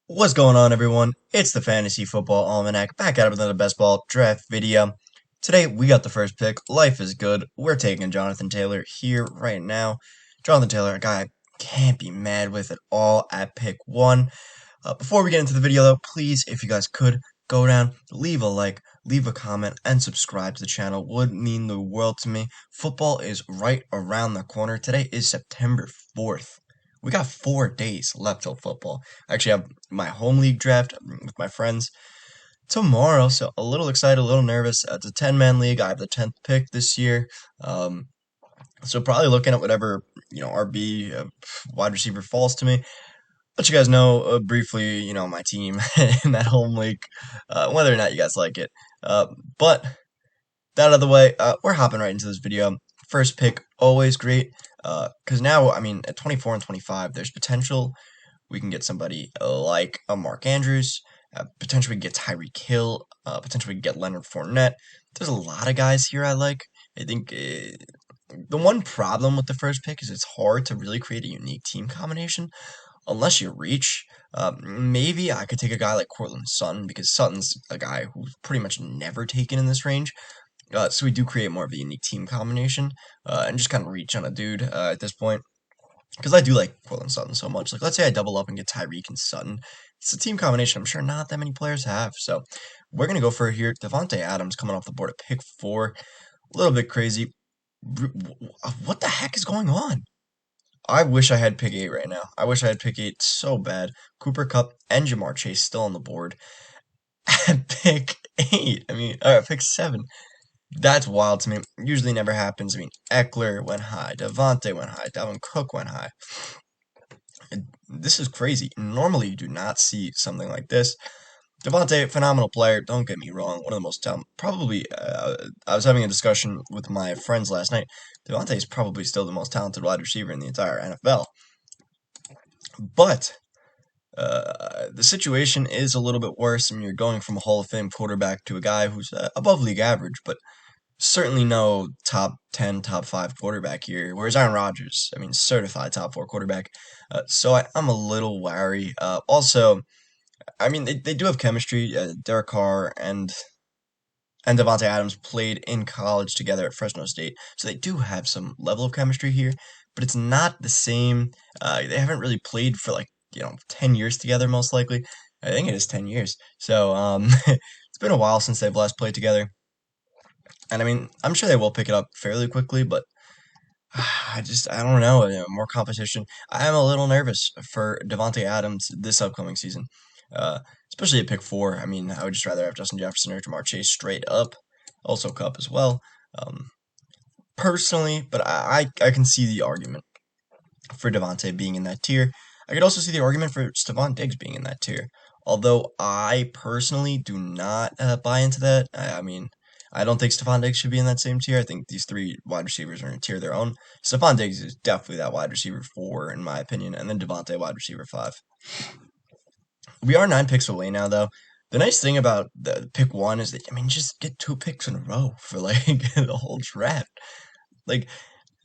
What's going on, everyone? It's the Fantasy Football Almanac back at it with another best ball draft video. Today we got the first pick. Life is good. We're taking Jonathan Taylor here right now. Jonathan Taylor, a guy I can't be mad with at all at pick one. Before we get into the video, though, please, if you guys could, go down, leave a like, leave a comment, and subscribe to the channel. Would mean the world to me. Football is right around the corner. Today is September 4th. We got 4 days left till football. I actually have my home league draft with my friends tomorrow, so a little excited, a little nervous. It's a 10-man league. I have the 10th pick this year. So probably looking at whatever, RB, wide receiver falls to me. Let you guys know briefly, my team in that home league, whether or not you guys like it. But that out of the way, we're hopping right into this video. First pick, always great, because now, I mean, at 24 and 25, there's potential we can get somebody like a Mark Andrews, potentially we can get Tyreek Hill, potentially we can get Leonard Fournette. There's a lot of guys here I like. I think the one problem with the first pick is it's hard to really create a unique team combination unless you reach. Maybe I could take a guy like Cortland Sutton because Sutton's a guy who's pretty much never taken in this range. So we do create more of a unique team combination and just kind of reach on a dude at this point. Because I do like Cortland Sutton so much. Like, let's say I double up and get Tyreek and Sutton. It's a team combination I'm sure not that many players have. So we're going to go for it here. Devonte Adams coming off the board at pick 4. A little bit crazy. What the heck is going on? I wish I had pick 8 right now. I wish I had pick 8 so bad. Cooper Kupp and Jamar Chase still on the board at pick 8. I mean, pick 7. That's wild to me. Usually never happens. I mean, Eckler went high. Devonte went high. Dalvin Cook went high. This is crazy. Normally, you do not see something like this. Devonte, phenomenal player. Don't get me wrong. One of the most talented. Probably, I was having a discussion with my friends last night. Devonte is probably still the most talented wide receiver in the entire NFL. But the situation is a little bit worse. I mean, you're going from a Hall of Fame quarterback to a guy who's above league average, but certainly no top 10, top 5 quarterback here. Whereas Aaron Rodgers, I mean, certified top 4 quarterback. So I'm a little wary. Also, I mean, they do have chemistry. Derek Carr and Devonte Adams played in college together at Fresno State, so they do have some level of chemistry here. But it's not the same. They haven't really played for like 10 years together, most likely. I think it is 10 years. So it's been a while since they've last played together. And I mean, I'm sure they will pick it up fairly quickly, but I don't know. More competition. I am a little nervous for Devonte Adams this upcoming season, especially at pick 4. I mean, I would just rather have Justin Jefferson or Jamar Chase straight up, also Cup as well. Personally, but I can see the argument for Devonte being in that tier. I could also see the argument for Stephon Diggs being in that tier. Although I personally do not buy into that. I mean, I don't think Stephon Diggs should be in that same tier. I think these 3 wide receivers are in a tier of their own. Stephon Diggs is definitely that wide receiver 4, in my opinion, and then Devonte wide receiver 5. We are 9 picks away now, though. The nice thing about the pick 1 is that, I mean, just get 2 picks in a row for, like, the whole draft. Like,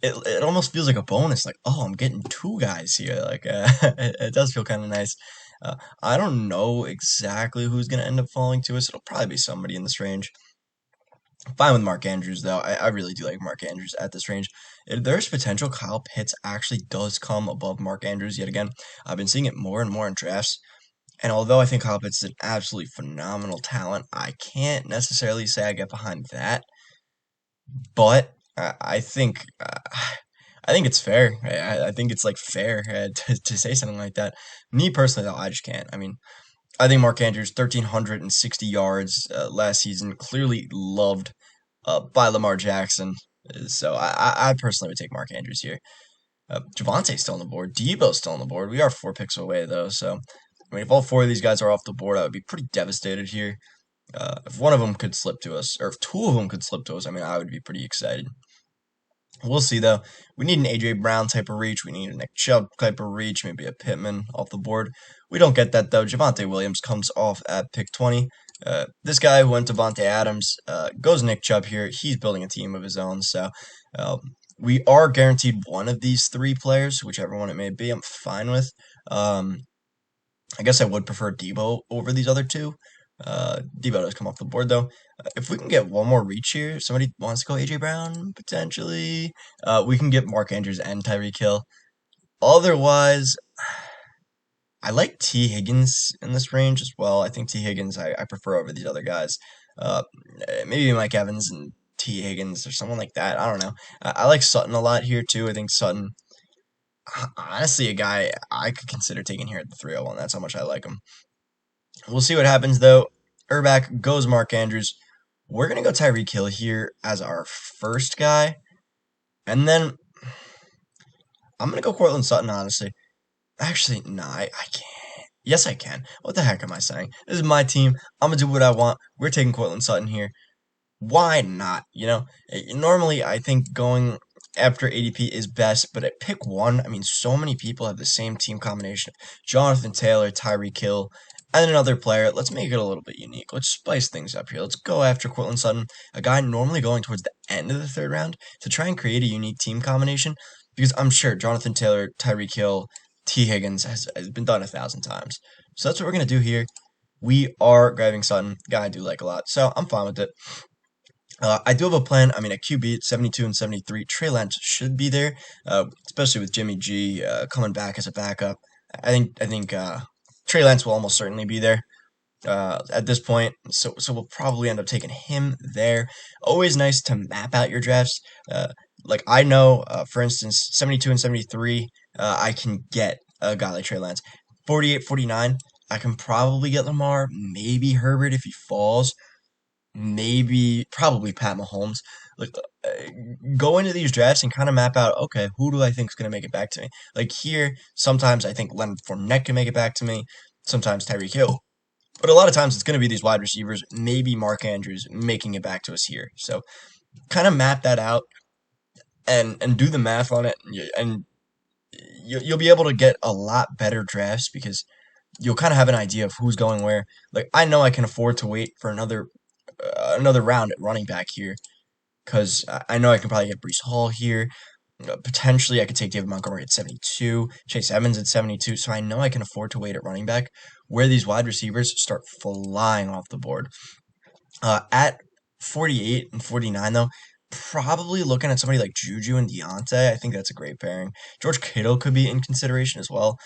it almost feels like a bonus. Like, oh, I'm getting 2 guys here. Like, it does feel kind of nice. I don't know exactly who's going to end up falling to us. It'll probably be somebody in this range. Fine with Mark Andrews, though. I really do like Mark Andrews at this range. There's potential Kyle Pitts actually does come above Mark Andrews yet again. I've been seeing it more and more in drafts. And although I think Kyle Pitts is an absolutely phenomenal talent, I can't necessarily say I get behind that. But I think I think it's fair. I think it's like fair to say something like that. Me personally, though, I just can't. I mean, I think Mark Andrews, 1,360 yards last season, clearly loved by Lamar Jackson. So I personally would take Mark Andrews here. Javonte's still on the board. Debo's still on the board. We are 4 picks away, though. So, I mean, if all 4 of these guys are off the board, I would be pretty devastated here. If one of them could slip to us, or if 2 of them could slip to us, I mean, I would be pretty excited. We'll see, though. We need an A.J. Brown type of reach. We need a Nick Chubb type of reach, maybe a Pittman off the board. We don't get that, though. Javonte Williams comes off at pick 20. This guy who went to Devonte Adams goes Nick Chubb here. He's building a team of his own, so we are guaranteed one of these 3 players, whichever one it may be. I'm fine with. I guess I would prefer Debo over these other two. Debo does come off the board though. If we can get one more reach here, somebody wants to go AJ Brown potentially. We can get Mark Andrews and Tyreek Hill. Otherwise, I like T Higgins in this range as well. I think T Higgins I prefer over these other guys. Uh, Maybe Mike Evans and T Higgins or someone like that. I don't know. I like Sutton a lot here too. I think Sutton, honestly, a guy I could consider taking here at the 301. That's how much I like him. We'll see what happens though. Urback goes Mark Andrews. We're gonna go Tyreek Hill here as our first guy, and then I'm gonna go Cortland Sutton. Honestly, actually, nah, I can't. Yes, I can. What the heck am I saying? This is my team. I'm gonna do what I want. We're taking Cortland Sutton here. Why not? Normally I think going after ADP is best, but at pick one, I mean, so many people have the same team combination of Jonathan Taylor, Tyreek Hill, and another player. Let's make it a little bit unique. Let's spice things up here. Let's go after Cortland Sutton, a guy normally going towards the end of the third round, to try and create a unique team combination, because I'm sure Jonathan Taylor, Tyreek Hill, T. Higgins has been done 1,000 times. So that's what we're going to do here. We are grabbing Sutton, guy I do like a lot, so I'm fine with it. I do have a plan. I mean, at QB at 72 and 73, Trey Lance should be there, especially with Jimmy G coming back as a backup. I think Trey Lance will almost certainly be there at this point, so we'll probably end up taking him there. Always nice to map out your drafts. Like I know, for instance, 72 and 73, I can get a guy like Trey Lance. 48, 49, I can probably get Lamar, maybe Herbert if he falls, maybe probably Pat Mahomes. Like go into these drafts and kind of map out, okay, who do I think is going to make it back to me? Like here, sometimes I think Leonard Fournette can make it back to me, sometimes Tyreek Hill. But a lot of times it's going to be these wide receivers, maybe Mark Andrews making it back to us here. So kind of map that out and do the math on it, and you'll be able to get a lot better drafts because you'll kind of have an idea of who's going where. Like I know I can afford to wait for another round at running back here because I know I can probably get Breece Hall here. Potentially, I could take David Montgomery at 72, Chase Evans at 72, so I know I can afford to wait at running back where these wide receivers start flying off the board. At 48 and 49, though, probably looking at somebody like Juju and Deontay. I think that's a great pairing. George Kittle could be in consideration as well.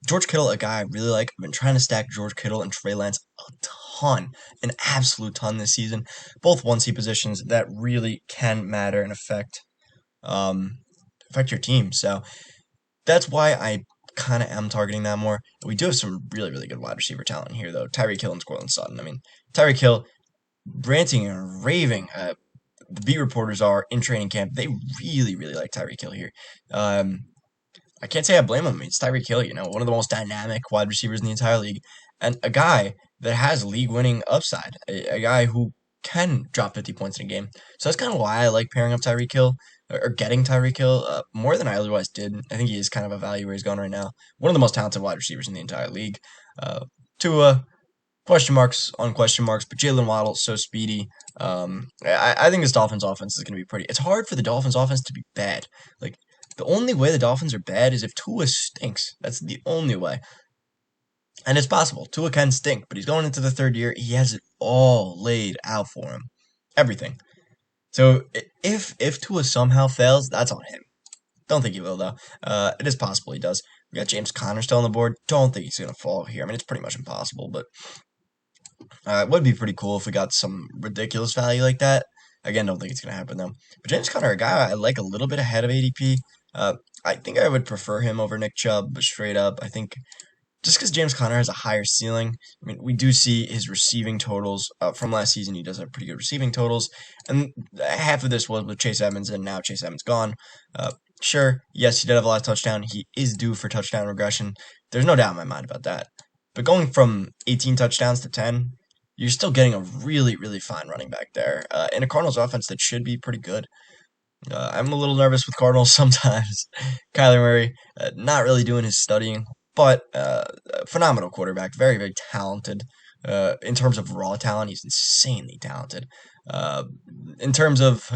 George Kittle, a guy I really like. I've been trying to stack George Kittle and Trey Lance a ton, an absolute ton this season. Both 1C positions that really can matter and affect your team. So that's why I kind of am targeting that more. We do have some really, really good wide receiver talent here, though. Tyreek Hill and Cortland Sutton. I mean, Tyreek Hill, ranting and raving. The beat reporters are in training camp. They really, really like Tyreek Hill here. I can't say I blame him. It's Tyreek Hill, one of the most dynamic wide receivers in the entire league, and a guy that has league-winning upside, a guy who can drop 50 points in a game. So that's kind of why I like pairing up Tyreek Hill, or getting Tyreek Hill, more than I otherwise did. I think he is kind of a value where he's going right now. One of the most talented wide receivers in the entire league. Tua, question marks on question marks, but Jalen Waddle, so speedy. I think this Dolphins offense is going to be pretty. It's hard for the Dolphins offense to be bad. Like, the only way the Dolphins are bad is if Tua stinks. That's the only way. And it's possible. Tua can stink, but he's going into the third year. He has it all laid out for him. Everything. So if Tua somehow fails, that's on him. Don't think he will, though. It is possible he does. We got James Conner still on the board. Don't think he's going to fall here. I mean, it's pretty much impossible, but it would be pretty cool if we got some ridiculous value like that. Again, don't think it's going to happen, though. But James Conner, a guy I like a little bit ahead of ADP. I think I would prefer him over Nick Chubb, straight up. I think just because James Conner has a higher ceiling. I mean, we do see his receiving totals from last season. He does have pretty good receiving totals. And half of this was with Chase Evans, and now Chase Evans gone. Sure, yes, he did have a lot of touchdown. He is due for touchdown regression. There's no doubt in my mind about that. But going from 18 touchdowns to 10, you're still getting a really, really fine running back there. In a Cardinals offense that should be pretty good. I'm a little nervous with Cardinals sometimes. Kyler Murray, not really doing his studying, but phenomenal quarterback, very, very talented. In terms of raw talent, he's insanely talented. In terms of,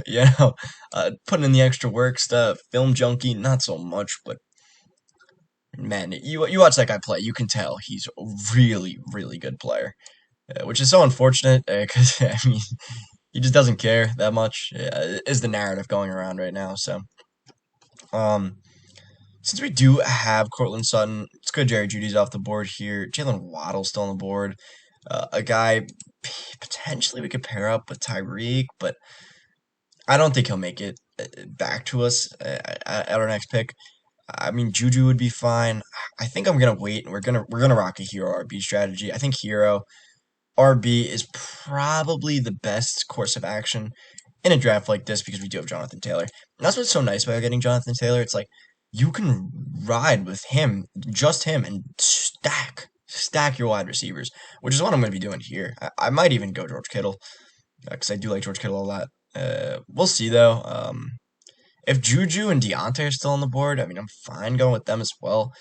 putting in the extra work stuff, film junkie, not so much, but Man, you watch that guy play, you can tell he's a really, really good player, which is so unfortunate because I mean he just doesn't care that much. Is the narrative going around right now? So, um, since we do have Cortland Sutton, it's good. Jerry Judy's off the board here. Jalen Waddle's still on the board. A guy potentially we could pair up with Tyreek, but I don't think he'll make it back to us at our next pick. I mean, Juju would be fine. I think I'm gonna wait, and we're gonna rock a hero RB strategy. I think hero RB is probably the best course of action in a draft like this because we do have Jonathan Taylor. And that's what's so nice about getting Jonathan Taylor. It's like you can ride with him, just him, and stack your wide receivers, which is what I'm going to be doing here. I might even go George Kittle because I do like George Kittle a lot. We'll see though. If Juju and Deontay are still on the board, I mean, I'm fine going with them as well.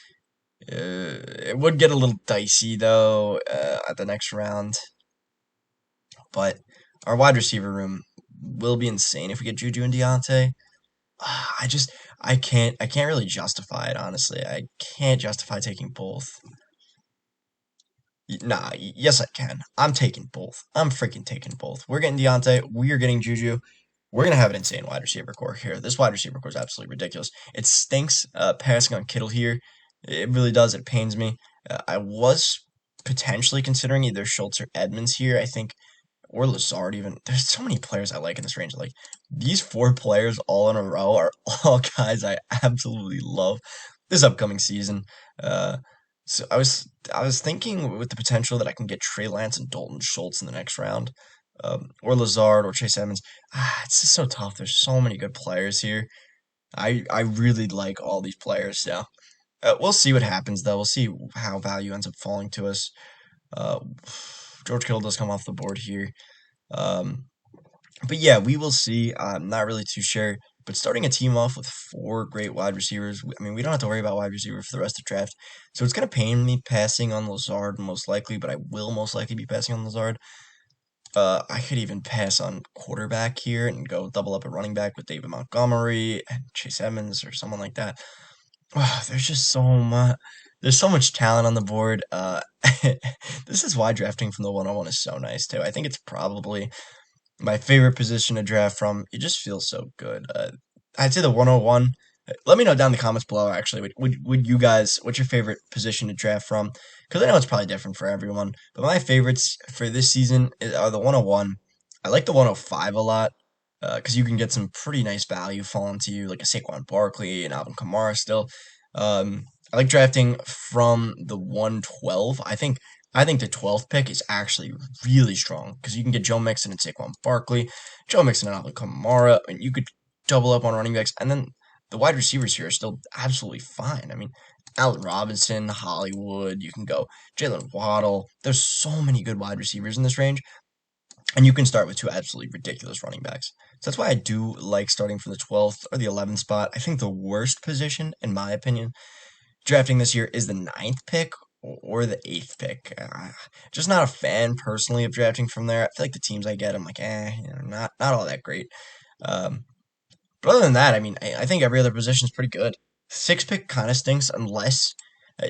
It would get a little dicey though at the next round, but our wide receiver room will be insane if we get Juju and Deontay. I just I can't really justify it honestly. I can't justify taking both. Nah, yes I can. I'm taking both. I'm freaking taking both. We're getting Deontay. We are getting Juju. We're gonna have an insane wide receiver core here. This wide receiver core is absolutely ridiculous. It stinks passing on Kittle here. It really does. It pains me. I was potentially considering either Schultz or Edmonds here. I think or Lazard even. There's so many players I like in this range. Like these four players all in a row are all guys I absolutely love this upcoming season. Uh, so I was thinking with the potential that I can get Trey Lance and Dalton Schultz in the next round, or Lazard or Chase Edmonds. It's just so tough. There's so many good players here. I really like all these players. So we'll see what happens though. We'll see how value ends up falling to us. Uh, George Kittle does come off the board here. Um, but yeah, we will see. I'm not really too sure. But starting a team off with four great wide receivers, I mean, we don't have to worry about wide receiver for the rest of the draft. So it's going to pain me passing on Lazard most likely, but I will most likely be passing on Lazard. I could even pass on quarterback here and go double up a running back with David Montgomery and Chase Edmonds or someone like that. Wow, there's just so much. There's so much talent on the board. This is why drafting from the 101 is so nice too. I think it's probably my favorite position to draft from. It just feels so good. I'd say the 101. Let me know down in the comments below. Actually, would you guys? What's your favorite position to draft from? Because I know it's probably different for everyone. But my favorites for this season are the 101. I like the 105 a lot because you can get some pretty nice value falling to you, like a Saquon Barkley and Alvin Kamara still. I like drafting from the 112. I think the 12th pick is actually really strong because you can get Joe Mixon and Saquon Barkley, Joe Mixon and Alvin Kamara, and you could double up on running backs, and then the wide receivers here are still absolutely fine. I mean, Allen Robinson, Hollywood, you can go Jalen Waddle. There's so many good wide receivers in this range, and you can start with two absolutely ridiculous running backs. So that's why I do like starting from the 12th or the 11th spot. I think the worst position, in my opinion, drafting this year is the ninth pick or the eighth pick. Just not a fan personally of drafting from there. I feel like the teams I get, I'm like, not all that great. Um, but other than that, I mean, I think every other position is pretty good. Sixth pick kind of stinks unless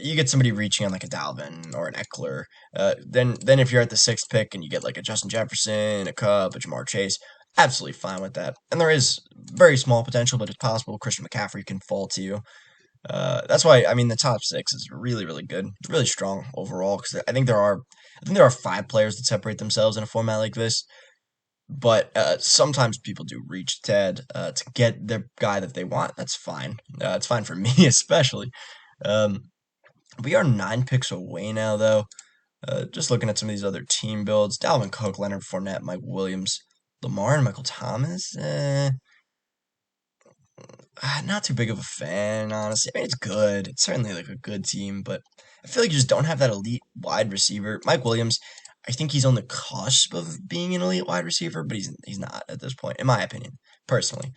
you get somebody reaching on like a Dalvin or an Eckler. Then if you're at the sixth pick and you get like a Justin Jefferson, a Cup, a Jamar Chase, absolutely fine with that. And there is very small potential, but it's possible Christian McCaffrey can fall to you. That's why I mean the top six is really really good, really strong overall. Because I think there are five players that separate themselves in a format like this. But sometimes people do reach Ted to get their guy that they want. That's fine. It's fine for me especially. Um, we are 9 picks away now though. Just looking at some of these other team builds: Dalvin Cook, Leonard Fournette, Mike Williams, Lamar, and Michael Thomas. Not too big of a fan, honestly. I mean, it's good. It's certainly like a good team, but I feel like you just don't have that elite wide receiver. Mike Williams, I think he's on the cusp of being an elite wide receiver, but he's not at this point, in my opinion, personally.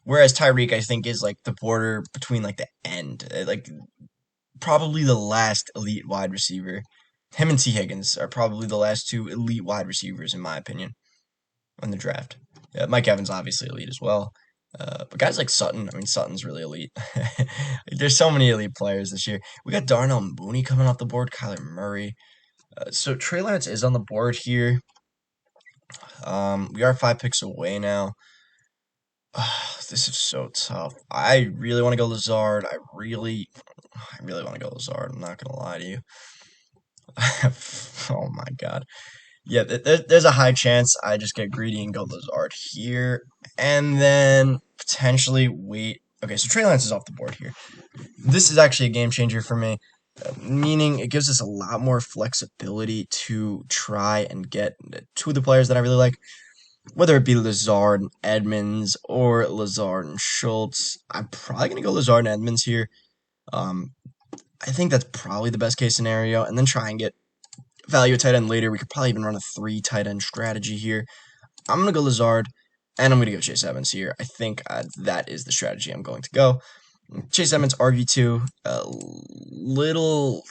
Whereas Tyreek, I think, is like the border between like the end, like probably the last elite wide receiver. Him and T. Higgins are probably the last two elite wide receivers, in my opinion, in the draft. Mike Evans obviously elite as well. But guys like Sutton, I mean, Sutton's really elite. There's so many elite players this year. We got Darnell Mooney coming off the board, Kyler Murray. So Trey Lance is on the board here. We are 5 picks away now. This is so tough. I really want to go Lazard. I really want to go Lazard. I'm not gonna lie to you. Oh my god. Yeah, there's a high chance I just get greedy and go Lazard here, and then potentially wait. Okay, so Trey Lance is off the board here. This is actually a game changer for me, meaning it gives us a lot more flexibility to try and get two of the players that I really like, whether it be Lazard and Edmonds or Lazard and Schultz. I'm probably going to go Lazard and Edmonds here. I think that's probably the best case scenario, and then try and get value at tight end later. We could probably even run a 3 tight end strategy here. I'm going to go Lazard, and I'm going to go Chase Edmonds here. I think that is the strategy I'm going to go. Chase Edmonds, RB2, a little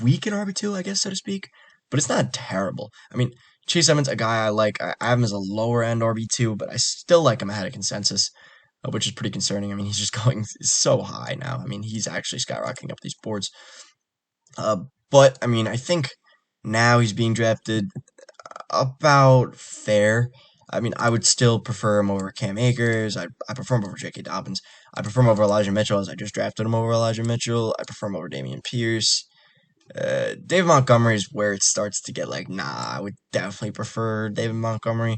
weak in RB2, I guess, so to speak, but it's not terrible. I mean, Chase Edmonds, a guy I like. I have him as a lower end RB2, but I still like him ahead of consensus, which is pretty concerning. I mean, he's just going so high now. I mean, he's actually skyrocketing up these boards. But, I mean, I think now he's being drafted about fair. I mean, I would still prefer him over Cam Akers. I prefer him over J.K. Dobbins. I prefer him over Elijah Mitchell, as I just drafted him over Elijah Mitchell. I prefer him over Dameon Pierce. David Montgomery is where it starts to get like, nah, I would definitely prefer David Montgomery.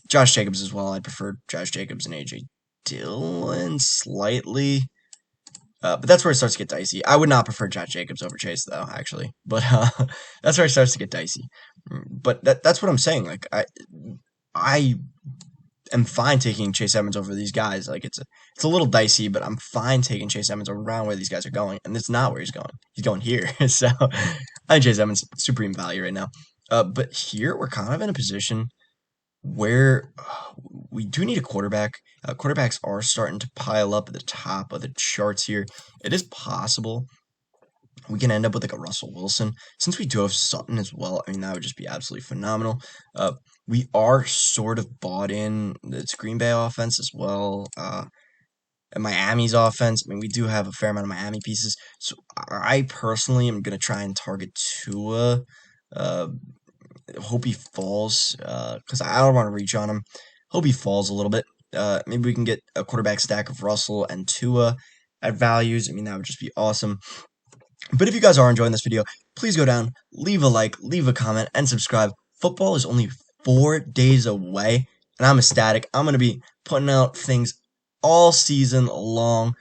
Josh Jacobs as well. I'd prefer Josh Jacobs and A.J. Dillon slightly. But that's where it starts to get dicey. I would not prefer Josh Jacobs over Chase, though, actually. But that's where it starts to get dicey. But that's what I'm saying. Like, I am fine taking Chase Edmonds over these guys. Like, it's a little dicey, but I'm fine taking Chase Edmonds around where these guys are going, and it's not where he's going. He's going here. So I think Chase Edmonds supreme value right now. But here we're kind of in a position where we do need a quarterback. Quarterbacks are starting to pile up at the top of the charts here. It is possible we can end up with like a Russell Wilson. Since we do have Sutton as well, I mean, that would just be absolutely phenomenal. We are sort of bought in the Green Bay offense as well. And Miami's offense, I mean, we do have a fair amount of Miami pieces. So I personally am going to try and target Tua. Hope he falls, because I don't want to reach on him. Hope he falls a little bit. Maybe we can get a quarterback stack of Russell and Tua at values. I mean, that would just be awesome. But if you guys are enjoying this video, please go down, leave a like, leave a comment, and subscribe. Football is only 4 days away, and I'm ecstatic. I'm going to be putting out things all season long,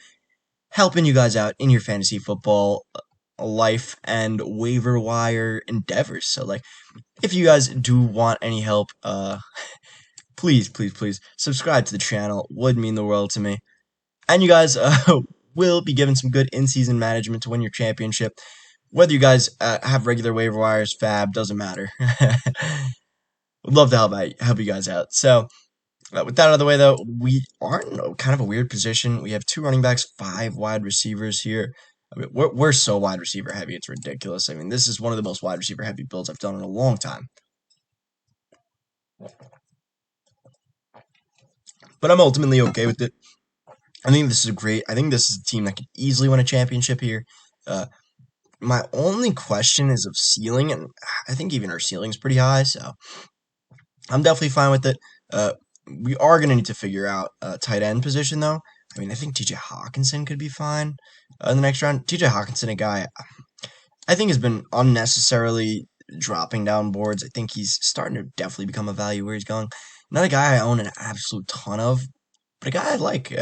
helping you guys out in your fantasy football life and waiver wire endeavors. So, like, if you guys do want any help, please subscribe to the channel. Would mean the world to me. And you guys will be given some good in-season management to win your championship. Whether you guys have regular waiver wires, fab, doesn't matter. Would love to help you guys out. So, with that out of the way, though, we are in kind of a weird position. We have 2 running backs, 5 wide receivers here. I mean, we're so wide receiver heavy, it's ridiculous. I mean, this is one of the most wide receiver heavy builds I've done in a long time. But I'm ultimately okay with it. I think this is great. I think this is a team that could easily win a championship here. My only question is of ceiling, and I think even our ceiling is pretty high, so I'm definitely fine with it. We are going to need to figure out a tight end position, though. I mean, I think TJ Hawkinson could be fine in the next round. TJ Hawkinson, a guy I think has been unnecessarily dropping down boards. I think he's starting to definitely become a value where he's going. Not a guy I own an absolute ton of, but a guy I like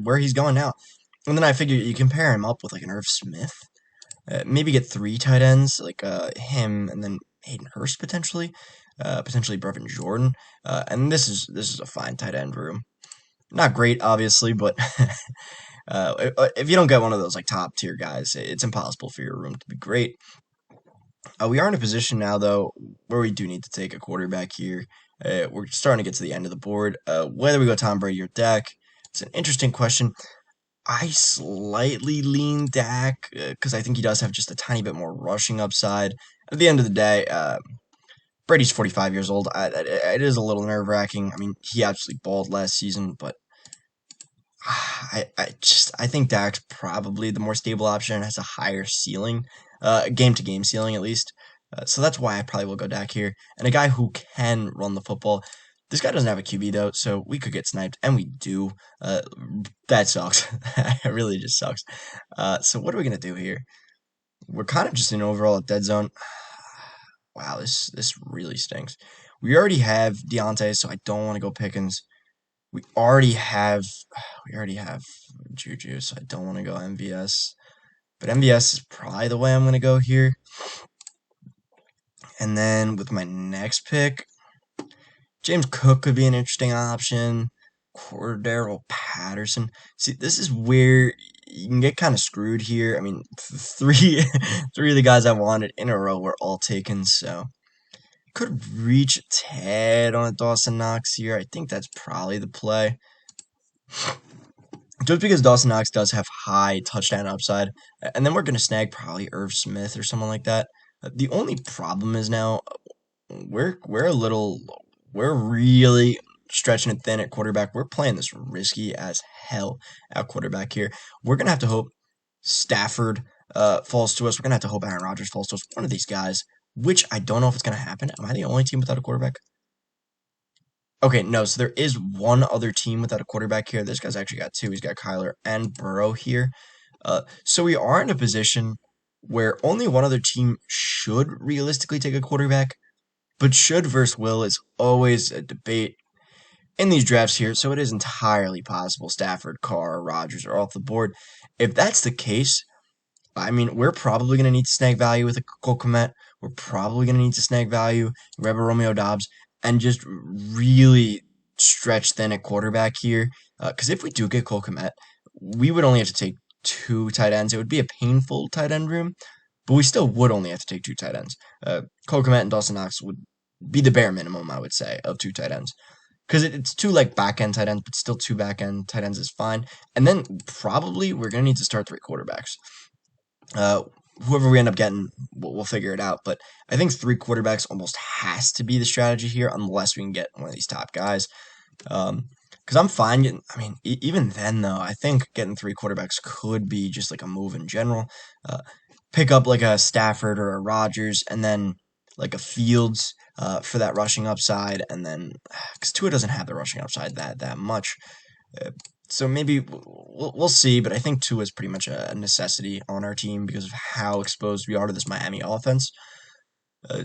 where he's going now. And then I figure you compare him up with like an Irv Smith. Maybe get 3 tight ends, like him and then Hayden Hurst potentially. Potentially Brevin Jordan. And this is a fine tight end room. Not great, obviously, but if you don't get one of those like top tier guys, it's impossible for your room to be great. We are in a position now, though, where we do need to take a quarterback here. We're starting to get to the end of the board. Whether we go Tom Brady or Dak, it's an interesting question. I slightly lean Dak because I think he does have just a tiny bit more rushing upside. At the end of the day, Brady's 45 years old. It is a little nerve-wracking. I mean, he absolutely balled last season, but I think Dak's probably the more stable option and has a higher ceiling, game to game ceiling at least. So that's why I probably will go Dak here. And a guy who can run the football. This guy doesn't have a QB though, so we could get sniped, and we do. That sucks. It really just sucks. So what are we gonna do here? We're kind of just in overall dead zone. Wow, this really stinks. We already have Deontay, so I don't want to go Pickens. We already have we already have Juju, so I don't want to go MVS. But MVS is probably the way I'm gonna go here. And then with my next pick, James Cook could be an interesting option. Cordero Patterson. See, this is where you can get kind of screwed here. I mean, three of the guys I wanted in a row were all taken, so could reach Ted on a Dawson Knox here. I think that's probably the play. Just because Dawson Knox does have high touchdown upside, and then we're going to snag probably Irv Smith or someone like that. The only problem is now we're really stretching it thin at quarterback. We're playing this risky as hell at quarterback here. We're gonna have to hope Stafford falls to us. We're gonna have to hope Aaron Rodgers falls to us. One of these guys, which I don't know if it's gonna happen. Am I the only team without a quarterback? Okay, no. So there is one other team without a quarterback here. This guy's actually got two. He's got Kyler and Burrow here. So we are in a position where only one other team should realistically take a quarterback, but should versus will is always a debate in these drafts here. So it is entirely possible Stafford, Carr, Rodgers are off the board. If that's the case, I mean, we're probably going to need to snag value with a Cole Kmet. We're probably going to need to snag value, grab a Romeo Dobbs, and just really stretch thin at quarterback here. Because if we do get Cole Kmet, we would only have to take two tight ends. It would be a painful tight end room, but we still would only have to take two tight ends. Cole Kmet and Dawson Knox would be the bare minimum, I would say, of two tight ends. Because it's two like back end tight ends, but still two back end tight ends is fine. And then probably we're gonna need to start three quarterbacks. Uh, Whoever we end up getting, we'll figure it out. But I think three quarterbacks almost has to be the strategy here, unless we can get one of these top guys. Because I'm fine getting. I mean, even then though, I think getting three quarterbacks could be just like a move in general. Pick up like a Stafford or a Rodgers, and then like a Fields for that rushing upside, and then because Tua doesn't have the rushing upside that much. So maybe we'll see, but I think Tua is pretty much a necessity on our team because of how exposed we are to this Miami offense.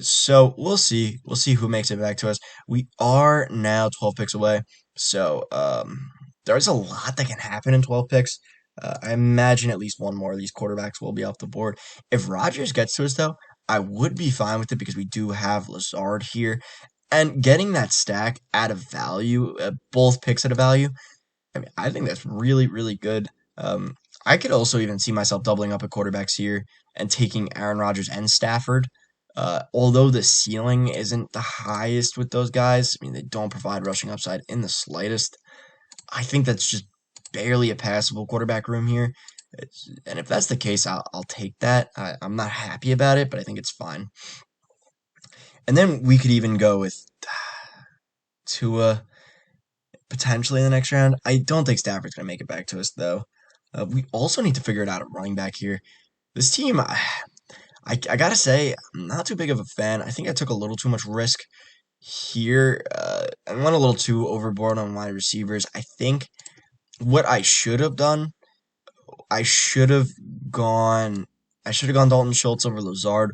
So we'll see. We'll see who makes it back to us. We are now 12 picks away, so there's a lot that can happen in 12 picks. I imagine at least one more of these quarterbacks will be off the board. If Rodgers gets to us, though, I would be fine with it because we do have Lazard here. And getting that stack at a value, both picks at a value, I mean, I think that's really, really good. I could also even see myself doubling up at quarterbacks here and taking Aaron Rodgers and Stafford. Although the ceiling isn't the highest with those guys, I mean, they don't provide rushing upside in the slightest. I think that's just barely a passable quarterback room here. And if that's the case, I'll take that. I'm not happy about it, but I think it's fine. And then we could even go with Tua potentially in the next round. I don't think Stafford's going to make it back to us, though. We also need to figure it out at running back here. This team, I gotta say, I'm not too big of a fan. I think I took a little too much risk here. I went a little too overboard on my receivers. I think what I should have done, I should have gone Dalton Schultz over Lazard,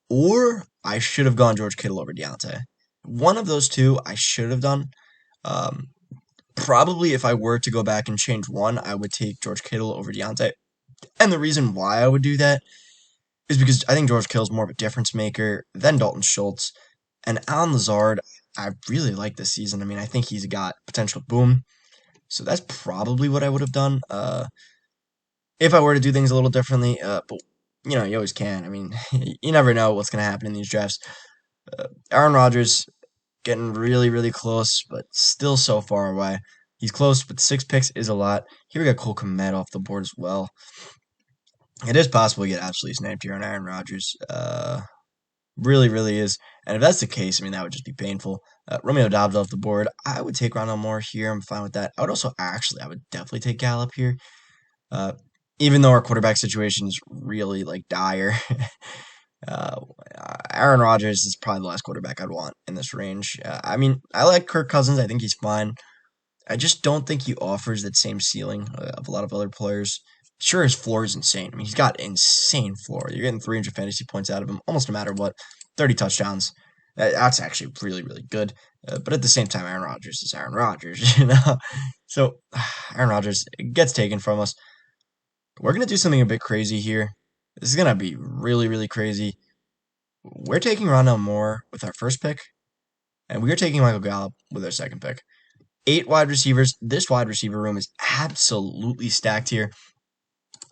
or I should have gone George Kittle over Deontay. One of those two I should have done. Probably if I were to go back and change one, I would take George Kittle over Deontay. And the reason why I would do that is because I think George Kittle's more of a difference maker than Dalton Schultz. And Alan Lazard, I really like this season. I mean, I think he's got potential boom. So that's probably what I would have done if I were to do things a little differently. But, you always can. I mean, you never know what's going to happen in these drafts. Aaron Rodgers getting really, really close, but still so far away. He's close, but 6 picks is a lot. Here we got Cole Kmet off the board as well. It is possible to get absolutely sniped here on Aaron Rodgers. Really, really is. And if that's the case, I mean, that would just be painful. Romeo Dobbs off the board. I would take Rondell Moore here. I'm fine with that. I would also I would definitely take Gallup here. Uh, Even though our quarterback situation is really like dire, uh, Aaron Rodgers is probably the last quarterback I'd want in this range. I mean, I like Kirk Cousins. I think he's fine. I just don't think he offers that same ceiling of a lot of other players. Sure, his floor is insane. I mean, he's got insane floor. You're getting 300 fantasy points out of him, almost no matter what. 30 touchdowns. That's actually really, really good. But at the same time, Aaron Rodgers is Aaron Rodgers, you know? So, Aaron Rodgers gets taken from us. We're going to do something a bit crazy here. This is going to be really, really crazy. We're taking Rondell Moore with our first pick, and we are taking Michael Gallup with our second pick. 8 wide receivers. This wide receiver room is absolutely stacked here.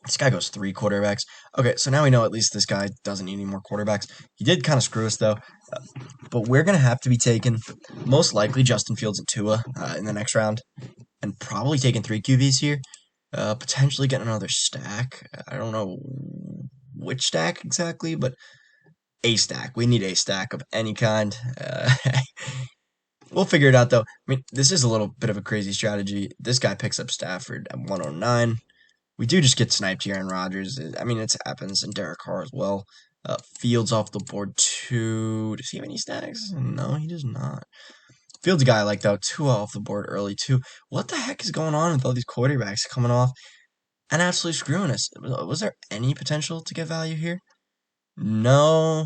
This guy goes 3 quarterbacks. Okay, so now we know at least this guy doesn't need any more quarterbacks. He did kind of screw us, though. But we're going to have to be taking, most likely, Justin Fields and Tua in the next round. And probably taking 3 QBs here. Potentially getting another stack. I don't know which stack exactly, but a stack. We need a stack of any kind. We'll figure it out, though. I mean, this is a little bit of a crazy strategy. This guy picks up Stafford at 109. We do just get sniped here on Rodgers. I mean, it happens, and Derek Carr as well. Fields off the board too. Does he have any stacks? No, he does not. Fields a guy I like, though. Tua off the board early, too. What the heck is going on with all these quarterbacks coming off and absolutely screwing us? Was there any potential to get value here? No.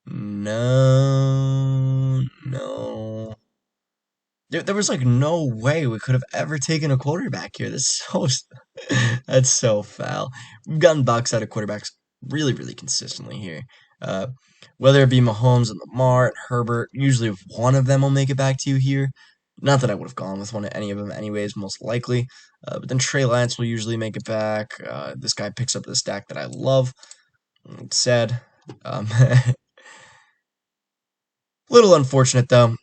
No. No. There was like no way we could have ever taken a quarterback here. That's so foul. We've gotten bucks out of quarterbacks really, really consistently here. Uh, Whether it be Mahomes and Lamar and Herbert, usually one of them will make it back to you here. Not that I would have gone with any of them anyways, most likely. But then Trey Lance will usually make it back. This guy picks up the stack that I love. It's sad. Little unfortunate though.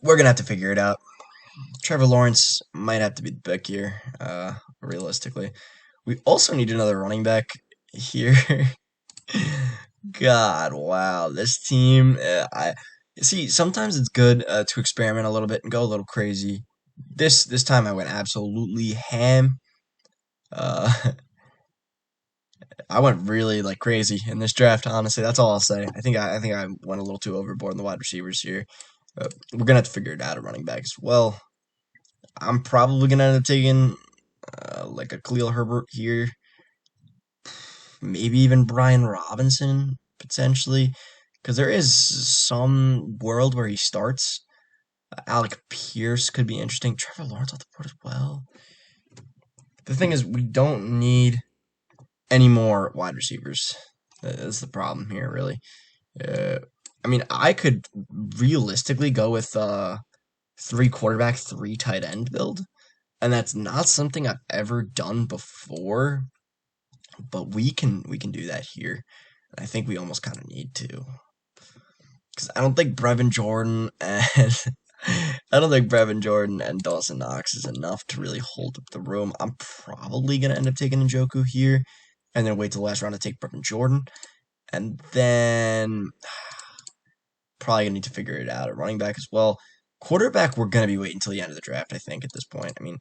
We're gonna have to figure it out. Trevor Lawrence might have to be the pick here, realistically. We also need another running back here. God, wow, this team. I see. Sometimes it's good to experiment a little bit and go a little crazy. This time I went absolutely ham. Uh, I went really like crazy in this draft. Honestly, that's all I'll say. I think I went a little too overboard in the wide receivers here. We're gonna have to figure it out at running back as well. I'm probably gonna end up taking like a Khalil Herbert here, maybe even Brian Robinson potentially, because there is some world where he starts. Alec Pierce could be interesting. Trevor Lawrence off the board as well. The thing is, we don't need any more wide receivers. That's the problem here, really. I mean, I could realistically go with 3 quarterback, 3 tight end build, and that's not something I've ever done before. But we can do that here. And I think we almost kind of need to, because I don't think Brevin Jordan and Dawson Knox is enough to really hold up the room. I'm probably gonna end up taking Njoku here, and then wait till the last round to take Brevin Jordan, and then probably gonna need to figure it out at running back as well. Quarterback, we're gonna be waiting until the end of the draft, I think, at this point. I mean,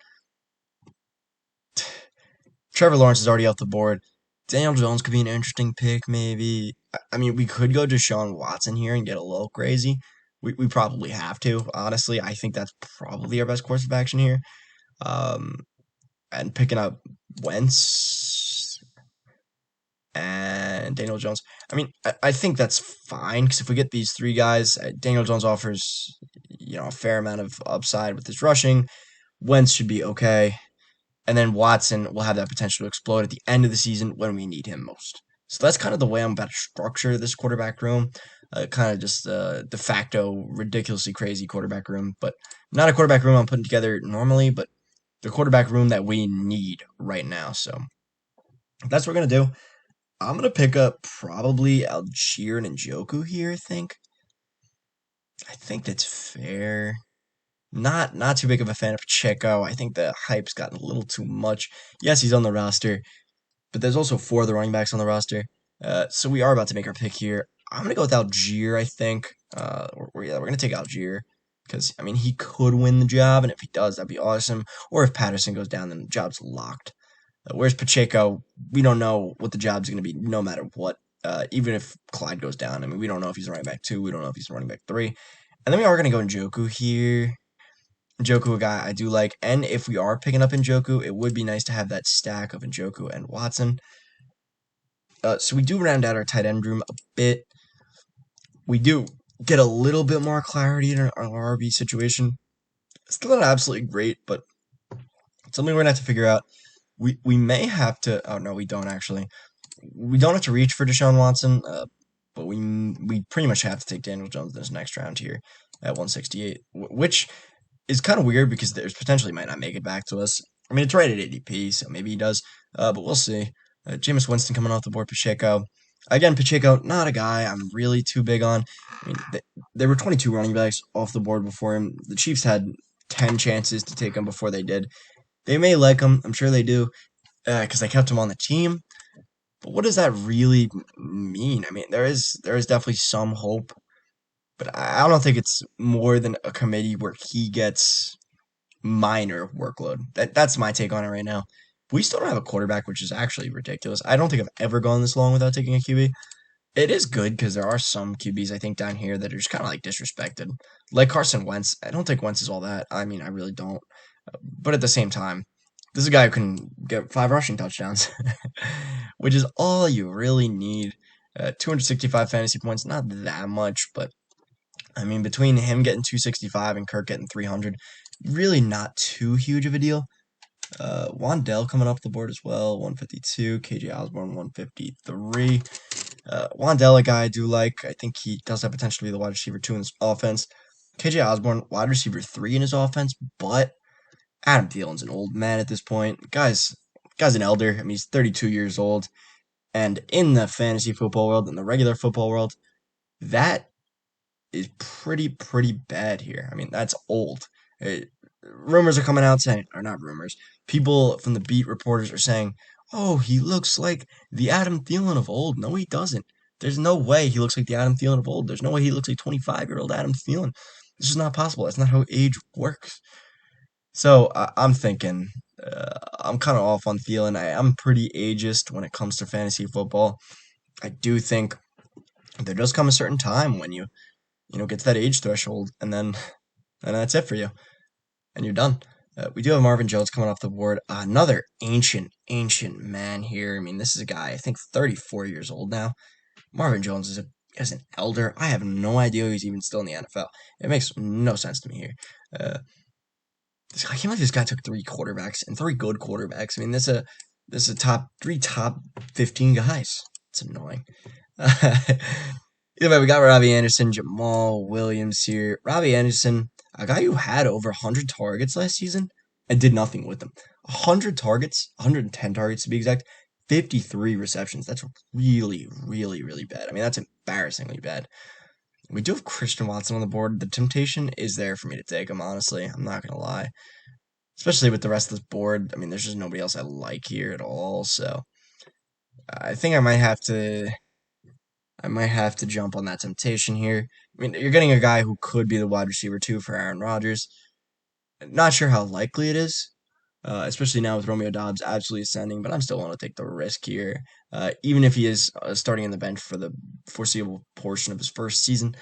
Trevor Lawrence is already off the board. Daniel Jones could be an interesting pick, maybe. I mean, we could go Deshaun Watson here and get a little crazy. We probably have to, honestly. I think that's probably our best course of action here. And picking up Wentz and Daniel Jones. I mean, I think that's fine, because if we get these 3 guys, Daniel Jones offers, a fair amount of upside with his rushing. Wentz should be okay. And then Watson will have that potential to explode at the end of the season when we need him most. So that's kind of the way I'm about to structure this quarterback room. Kind of just de facto, ridiculously crazy quarterback room. But not a quarterback room I'm putting together normally, but the quarterback room that we need right now. So that's what we're going to do. I'm going to pick up probably Algier and Njoku here, I think. I think that's fair. Not too big of a fan of Pacheco. I think the hype's gotten a little too much. Yes, he's on the roster, but there's also 4 of the running backs on the roster. So we are about to make our pick here. I'm going to go with Algier, I think. Yeah, we're going to take Algier because, I mean, he could win the job, and if he does, that'd be awesome. Or if Patterson goes down, then the job's locked. Whereas Pacheco, we don't know what the job's going to be no matter what. Even if Clyde goes down, I mean, we don't know if he's running back 2. We don't know if he's running back 3. And then we are going to go Njoku here. Njoku, a guy I do like. And if we are picking up Njoku, it would be nice to have that stack of Njoku and Watson. So we do round out our tight end room a bit. We do get a little bit more clarity in our RB situation. Still not absolutely great, but something we're going to have to figure out. We may have to... Oh, no, we don't actually. We don't have to reach for Deshaun Watson, but we pretty much have to take Daniel Jones in this next round here at 168, which is kind of weird because there's potentially might not make it back to us. I mean, it's right at ADP, so maybe he does, but we'll see. Jameis Winston coming off the board, Pacheco. Again, Pacheco, not a guy I'm really too big on. I mean, there were 22 running backs off the board before him. The Chiefs had 10 chances to take him before they did. They may like him. I'm sure they do because they kept him on the team. But what does that really mean? I mean, there is definitely some hope. But I don't think it's more than a committee where he gets minor workload. That's my take on it right now. We still don't have a quarterback, which is actually ridiculous. I don't think I've ever gone this long without taking a QB. It is good because there are some QBs, I think, down here that are just kind of like disrespected. Like Carson Wentz. I don't think Wentz is all that. I mean, I really don't. But at the same time, this is a guy who can get 5 rushing touchdowns, which is all you really need. 265 fantasy points, not that much, but I mean, between him getting 265 and Kirk getting 300, really not too huge of a deal. Wandell coming up the board as well, 152. KJ Osborne, 153. Wandell, a guy I do like. I think he does have potential to be the wide receiver 2 in this offense. KJ Osborne, wide receiver 3 in his offense, but Adam Thielen's an old man at this point. Guy's an elder. I mean, he's 32 years old. And in the fantasy football world, in the regular football world, that is pretty bad here. I mean, that's old. Rumors are coming out saying, or not rumors, people from the beat reporters are saying, oh, he looks like the Adam Thielen of old. No, he doesn't. There's no way he looks like the Adam Thielen of old. There's no way he looks like 25-year-old Adam Thielen. This is not possible. That's not how age works. So I'm thinking, I'm kind of off on Thielen. I'm pretty ageist when it comes to fantasy football. I do think there does come a certain time when you get to that age threshold, and then that's it for you, and you're done. We do have Marvin Jones coming off the board. Another ancient man here. I mean, this is a guy, I think, 34 years old now. Marvin Jones is an elder. I have no idea he's even still in the NFL. It makes no sense to me here. I can't believe this guy took 3 quarterbacks, and 3 good quarterbacks. I mean, this is a top 15 guys. It's annoying. Either way, we got Robbie Anderson, Jamal Williams here. Robbie Anderson, a guy who had over 100 targets last season and did nothing with them. 100 targets, 110 targets to be exact, 53 receptions. That's really bad. I mean, that's embarrassingly bad. We do have Christian Watson on the board. The temptation is there for me to take him, honestly. I'm not going to lie. Especially with the rest of this board. I mean, there's just nobody else I like here at all, so I think I might have to jump on that temptation here. I mean, you're getting a guy who could be the wide receiver 2 for Aaron Rodgers. Not sure how likely it is, especially now with Romeo Doubs absolutely ascending, but I'm still willing to take the risk here. Even if he is starting on the bench for the foreseeable portion of his first season,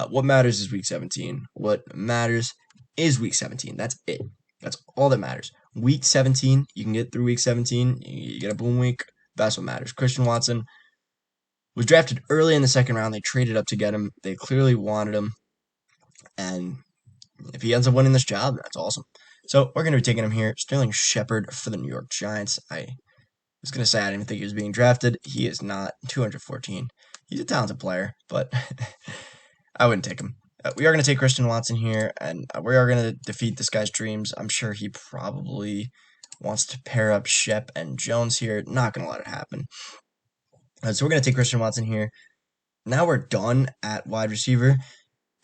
what matters is Week 17. What matters is Week 17. That's it. That's all that matters. Week 17, you can get through Week 17, you get a boom week, that's what matters. Christian Watson was drafted early in the second round. They traded up to get him. They clearly wanted him. And if he ends up winning this job, that's awesome. So we're going to be taking him here. Sterling Shepard for the New York Giants. I was going to say I didn't think he was being drafted. He is not. 214. He's a talented player, but I wouldn't take him. We are going to take Christian Watson here, and we are going to defeat this guy's dreams. I'm sure he probably wants to pair up Shep and Jones here. Not going to let it happen. So we're going to take Christian Watson here. Now we're done at wide receiver.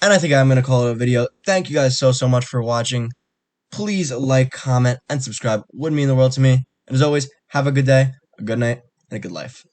And I think I'm going to call it a video. Thank you guys so much for watching. Please like, comment, and subscribe. Would mean the world to me. And as always, have a good day, a good night, and a good life.